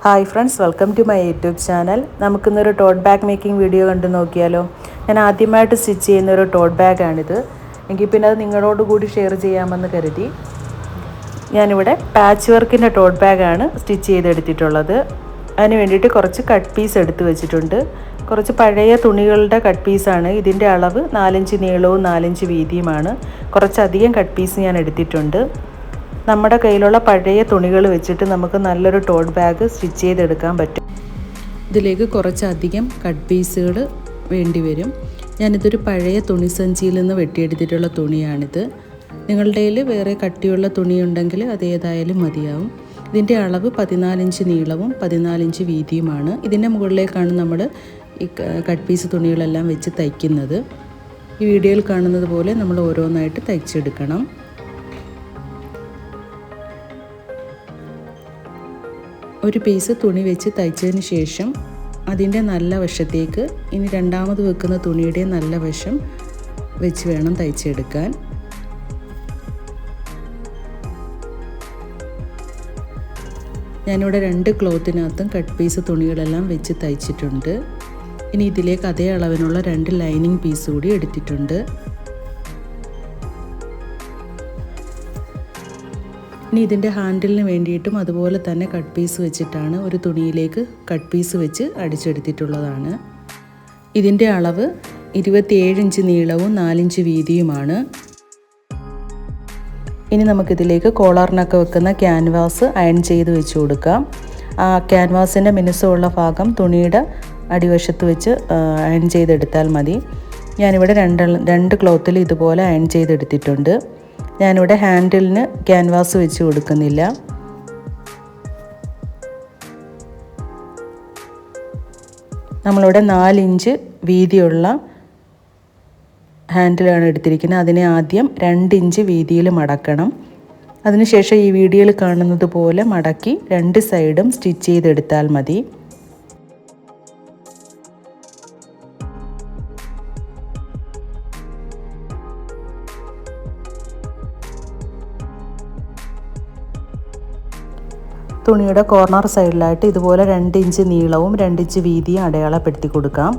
Hi friends, welcome to my YouTube channel. നമുക്കിന്നൊരു tote bag making video കണ്ടു നോക്കിയാലോ. ഞാൻ ആദ്യമായിട്ട് സ്റ്റിച്ച് ചെയ്യുന്ന ഒരു ടോട്ട് ബാഗാണിത്. എങ്കിൽ പിന്നെ അത് നിങ്ങളോട് കൂടി ഷെയർ ചെയ്യാമെന്ന് കരുതി. ഞാനിവിടെ പാച്ച് വർക്കിൻ്റെ ടോട്ട് ബാഗാണ് സ്റ്റിച്ച് ചെയ്തെടുത്തിട്ടുള്ളത്. അതിന് വേണ്ടിയിട്ട് കുറച്ച് കട്ട് പീസ് എടുത്ത് വെച്ചിട്ടുണ്ട്. കുറച്ച് പഴയ തുണികളുടെ കട്ട് പീസാണ്. ഇതിൻ്റെ അളവ് 4 ഇഞ്ച് നീളവും 4 ഇഞ്ച് വീതിയുമാണ്. കുറച്ചധികം കട്ട് പീസ് ഞാൻ എടുത്തിട്ടുണ്ട്. നമ്മുടെ കയ്യിലുള്ള പഴയ തുണികൾ വെച്ചിട്ട് നമുക്ക് നല്ലൊരു ടോട്ട് ബാഗ് സ്റ്റിച്ച് ചെയ്തെടുക്കാൻ പറ്റും. ഇതിലേക്ക് കുറച്ചധികം കട്ട് പീസുകൾ വേണ്ടി വരും. ഞാനിതൊരു പഴയ തുണി സഞ്ചിയിൽ നിന്ന് വെട്ടിയെടുത്തിട്ടുള്ള തുണിയാണിത്. നിങ്ങളുടെ കയ്യിൽ വേറെ കട്ടിയുള്ള തുണിയുണ്ടെങ്കിൽ അതേതായാലും മതിയാവും. ഇതിൻ്റെ അളവ് 14 ഇഞ്ച് നീളവും 14 ഇഞ്ച് വീതിയുമാണ്. ഇതിൻ്റെ മുകളിലേക്കാണ് നമ്മൾ ഈ കട്ട് പീസ് തുണികളെല്ലാം വെച്ച് തയ്ക്കുന്നത്. ഈ വീഡിയോയിൽ കാണുന്നത് പോലെ നമ്മൾ ഓരോന്നായിട്ട് തയ്ച്ചെടുക്കണം. ഒരു പീസ് തുണി വെച്ച് തയ്ച്ചതിന് ശേഷം അതിൻ്റെ നല്ല വശത്തേക്ക് ഇനി രണ്ടാമത് വെക്കുന്ന തുണിയുടെ നല്ല വശം വെച്ച് വേണം തയ്ച്ചെടുക്കാൻ. ഞാനിവിടെ 2 ക്ലോത്തിനകത്തും കട്ട് പീസ് തുണികളെല്ലാം വെച്ച് തയ്ച്ചിട്ടുണ്ട്. ഇനി ഇതിലേക്ക് അതേ അളവിനുള്ള 2 ലൈനിങ് പീസ് കൂടി എടുത്തിട്ടുണ്ട്. ഇനി ഇതിൻ്റെ ഹാൻഡിലിന് വേണ്ടിയിട്ടും അതുപോലെ തന്നെ കട്ട് പീസ് വെച്ചിട്ടാണ് ഒരു തുണിയിലേക്ക് കട്ട് പീസ് വെച്ച് അടിച്ചെടുത്തിട്ടുള്ളതാണ്. ഇതിൻ്റെ അളവ് 27 ഇഞ്ച് നീളവും 4 ഇഞ്ച് വീതിയുമാണ്. ഇനി നമുക്കിതിലേക്ക് കോളറിനൊക്കെ വെക്കുന്ന ക്യാൻവാസ് അയൺ ചെയ്ത് വെച്ച് കൊടുക്കാം. ആ ക്യാൻവാസിൻ്റെ മിനുസമുള്ള ഭാഗം തുണിയുടെ അടിവശത്ത് വെച്ച് അയൺ ചെയ്തെടുത്താൽ മതി. ഞാനിവിടെ രണ്ട് ക്ലോത്തിൽ ഇതുപോലെ അയൺ ചെയ്തെടുത്തിട്ടുണ്ട്. ഞാനിവിടെ ഹാൻഡിലിന് ക്യാൻവാസ് വെച്ച് കൊടുക്കുന്നില്ല. നമ്മളിവിടെ 4 ഇഞ്ച് വീതിയുള്ള ഹാൻഡിലാണ് എടുത്തിരിക്കുന്നത്. അതിനെ ആദ്യം 2 ഇഞ്ച് വീതിയിൽ മടക്കണം. അതിനുശേഷം ഈ വീഡിയോയിൽ കാണുന്നത് പോലെ മടക്കി 2 സൈഡും സ്റ്റിച്ച് ചെയ്തെടുത്താൽ മതി. തുണിയുടെ കോർണർ സൈഡിലായിട്ട് ഇതുപോലെ 2 ഇഞ്ച് നീളവും 2 ഇഞ്ച് വീതിയും അടയാളപ്പെടുത്തി കൊടുക്കാം.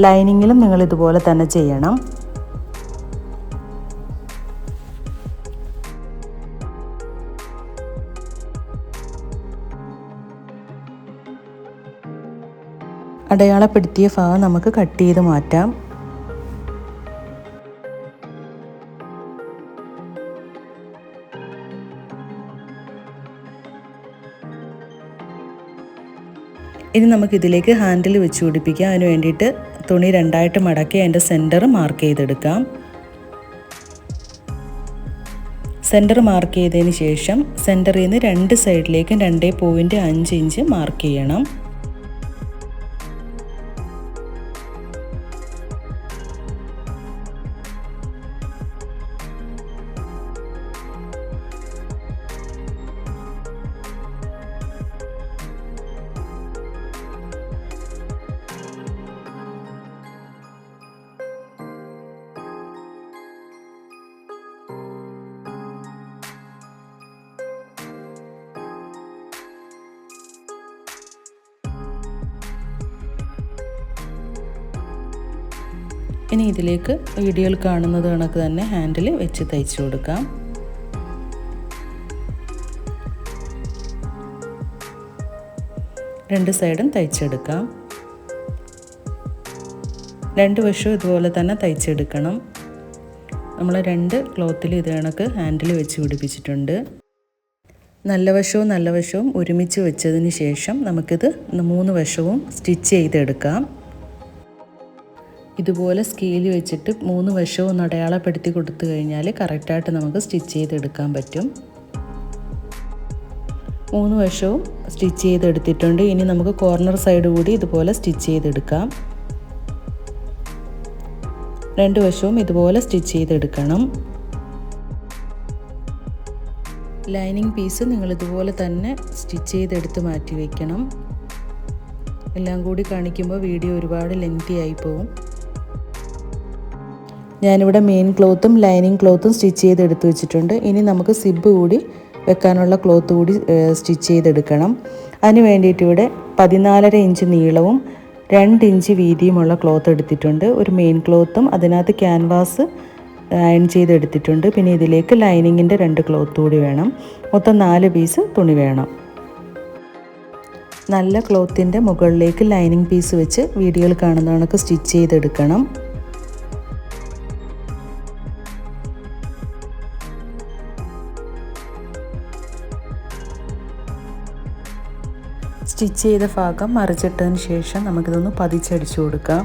ലൈനിങ്ങിലും നിങ്ങൾ ഇതുപോലെ തന്നെ ചെയ്യണം. അടയാളപ്പെടുത്തിയ ഭാഗം നമുക്ക് കട്ട് ചെയ്ത് മാറ്റാം. ഇനി നമുക്കിതിലേക്ക് ഹാൻഡിൽ വെച്ച് പിടിപ്പിക്കാം. അതിന് വേണ്ടിയിട്ട് തുണി 2ആയിട്ട് മടക്കി അതിൻ്റെ സെൻറ്റർ മാർക്ക് ചെയ്തെടുക്കാം. സെൻറ്റർ മാർക്ക് ചെയ്തതിന് ശേഷം സെൻറ്ററിൽ നിന്ന് 2 സൈഡിലേക്കും 2.5 ഇഞ്ച് മാർക്ക് ചെയ്യണം. ഇനി ഇതിലേക്ക് വീഡിയോയിൽ കാണുന്നത് കണക്ക് തന്നെ ഹാൻഡിൽ വെച്ച് തയ്ച്ചു കൊടുക്കാം. രണ്ട് സൈഡും തയ്ച്ചെടുക്കാം. 2 വശവും ഇതുപോലെ തന്നെ തയ്ച്ചെടുക്കണം. നമ്മൾ 2 ക്ലോത്തിൽ ഇത് കണക്ക് ഹാൻഡിൽ വെച്ച് പിടിപ്പിച്ചിട്ടുണ്ട്. നല്ല വശവും ഒരുമിച്ച് വെച്ചതിന് ശേഷം നമുക്കിത് 3 വശവും സ്റ്റിച്ച് ചെയ്തെടുക്കാം. ഇതുപോലെ സ്കെയിൽ വെച്ചിട്ട് 3 വശവും ഒന്ന് അടയാളപ്പെടുത്തി കൊടുത്തു കഴിഞ്ഞാൽ കറക്റ്റായിട്ട് നമുക്ക് സ്റ്റിച്ച് ചെയ്തെടുക്കാൻ പറ്റും. 3 വശവും സ്റ്റിച്ച് ചെയ്തെടുത്തിട്ടുണ്ട്. ഇനി നമുക്ക് കോർണർ സൈഡ് കൂടി ഇതുപോലെ സ്റ്റിച്ച് ചെയ്തെടുക്കാം. 2 വശവും ഇതുപോലെ സ്റ്റിച്ച് ചെയ്തെടുക്കണം. ലൈനിങ് പീസ് നിങ്ങൾ ഇതുപോലെ തന്നെ സ്റ്റിച്ച് ചെയ്തെടുത്ത് മാറ്റി വയ്ക്കണം. എല്ലാം കൂടി കാണിക്കുമ്പോൾ വീഡിയോ ഒരുപാട് ലെങ്തി ആയി പോകും. ഞാനിവിടെ മെയിൻ ക്ലോത്തും ലൈനിങ് ക്ലോത്തും സ്റ്റിച്ച് ചെയ്തെടുത്ത് വെച്ചിട്ടുണ്ട്. ഇനി നമുക്ക് സിബ് കൂടി വെക്കാനുള്ള ക്ലോത്ത് കൂടി സ്റ്റിച്ച് ചെയ്തെടുക്കണം. അതിന് വേണ്ടിയിട്ട് ഇവിടെ 14.5 ഇഞ്ച് നീളവും 2 ഇഞ്ച് വീതിയുമുള്ള ക്ലോത്ത് എടുത്തിട്ടുണ്ട്. ഒരു മെയിൻ ക്ലോത്തും അതിനകത്ത് ക്യാൻവാസ് അയൺ ചെയ്തെടുത്തിട്ടുണ്ട്. പിന്നെ ഇതിലേക്ക് ലൈനിങ്ങിൻ്റെ 2 ക്ലോത്ത് കൂടി വേണം. മൊത്തം 4 പീസ് തുണി വേണം. നല്ല ക്ലോത്തിൻ്റെ മുകളിലേക്ക് ലൈനിങ് പീസ് വെച്ച് വീഡിയോയിൽ കാണുന്ന കണക്ക് സ്റ്റിച്ച് ചെയ്തെടുക്കണം. സ്റ്റിച്ച് ചെയ്ത ഭാഗം മറിച്ചിട്ടതിന് ശേഷം നമുക്കിതൊന്ന് പതിച്ചടിച്ചു കൊടുക്കാം.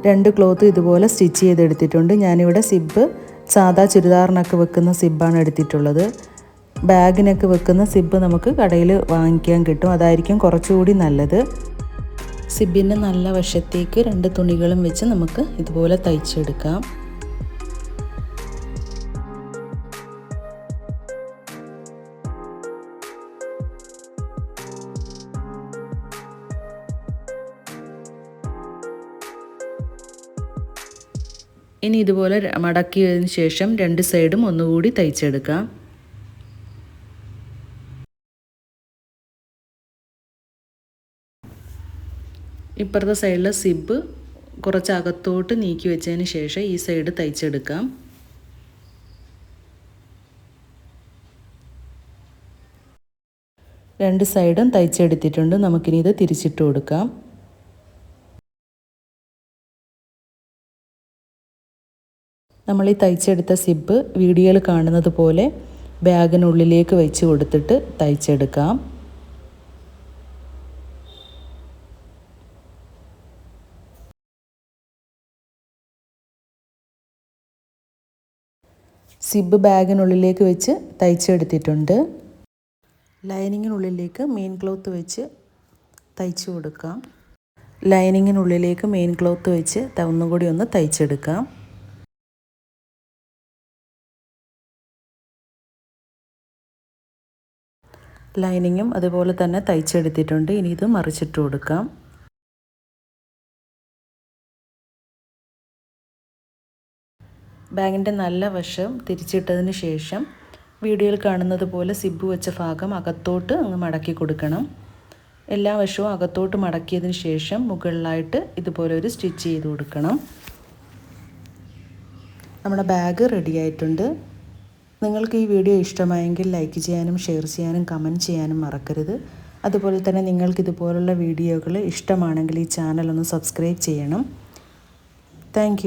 രണ്ട് ക്ലോത്ത് ഇതുപോലെ സ്റ്റിച്ച് ചെയ്തെടുത്തിട്ടുണ്ട്. ഞാനിവിടെ സിബ്ബ് സാധാ ചുരിദാറിനൊക്കെ വെക്കുന്ന സിബ്ബാണ് എടുത്തിട്ടുള്ളത്. ബാഗിനൊക്കെ വെക്കുന്ന സിബ്ബ് നമുക്ക് കടയിൽ വാങ്ങിക്കാൻ കിട്ടും. അതായിരിക്കും കുറച്ചുകൂടി നല്ലത്. സിബിൻ്റെ നല്ല വശത്തേക്ക് 2 തുണികളും വെച്ച് നമുക്ക് ഇതുപോലെ തയ്ച്ചെടുക്കാം. ഇനി ഇതുപോലെ മടക്കിയതിന് ശേഷം 2 സൈഡും ഒന്നുകൂടി തയ്ച്ചെടുക്കാം. ഇപ്പുറത്തെ സൈഡിലെ സിബ് കുറച്ച് അകത്തോട്ട് നീക്കി വെച്ചതിന് ശേഷം ഈ സൈഡ് തയ്ച്ചെടുക്കാം. രണ്ട് സൈഡും തയ്ച്ചെടുത്തിട്ടുണ്ട്. നമുക്കിനി ഇത് തിരിച്ചിട്ട് കൊടുക്കാം. നമ്മൾ ഈ തയ്ച്ചെടുത്ത സിബ് വീഡിയോയിൽ കാണുന്നത് പോലെ ബാഗിനുള്ളിലേക്ക് വെച്ച് കൊടുത്തിട്ട് തയ്ച്ചെടുക്കാം. സിബ് ബാഗിനുള്ളിലേക്ക് വെച്ച് തയ്ച്ചെടുത്തിട്ടുണ്ട്. ലൈനിങ്ങിനുള്ളിലേക്ക് മെയിൻ ക്ലോത്ത് വെച്ച് തയ്ച്ചു കൊടുക്കാം. ലൈനിങ്ങിനുള്ളിലേക്ക് മെയിൻ ക്ലോത്ത് വെച്ച് ഒന്നുകൂടി ഒന്ന് തയ്ച്ചെടുക്കാം. ലൈനിങ്ങും അതുപോലെ തന്നെ തയ്ച്ചെടുത്തിട്ടുണ്ട്. ഇനി ഇത് മറിച്ചിട്ട് കൊടുക്കാം. ബാഗിൻ്റെ നല്ല വശം തിരിച്ചിട്ടതിന് ശേഷം വീഡിയോയിൽ കാണുന്നത് പോലെ സിബ് വെച്ച ഭാഗം അകത്തോട്ട് അങ്ങ് മടക്കി കൊടുക്കണം. എല്ലാ വശവും അകത്തോട്ട് മടക്കിയതിന് ശേഷം മുകളിലായിട്ട് ഇതുപോലെ ഒരു സ്റ്റിച്ച് ചെയ്ത് കൊടുക്കണം. നമ്മുടെ ബാഗ് റെഡി ആയിട്ടുണ്ട്. നിങ്ങൾക്ക് ഈ വീഡിയോ ഇഷ്ടമായെങ്കിൽ ലൈക്ക് ചെയ്യാനും ഷെയർ ചെയ്യാനും കമൻറ്റ് ചെയ്യാനും മറക്കരുത്. അതുപോലെ തന്നെ നിങ്ങൾക്ക് ഇതുപോലുള്ള വീഡിയോകൾ ഇഷ്ടമാണെങ്കിൽ ഈ ചാനൽ ഒന്ന് സബ്സ്ക്രൈബ് ചെയ്യണം. താങ്ക്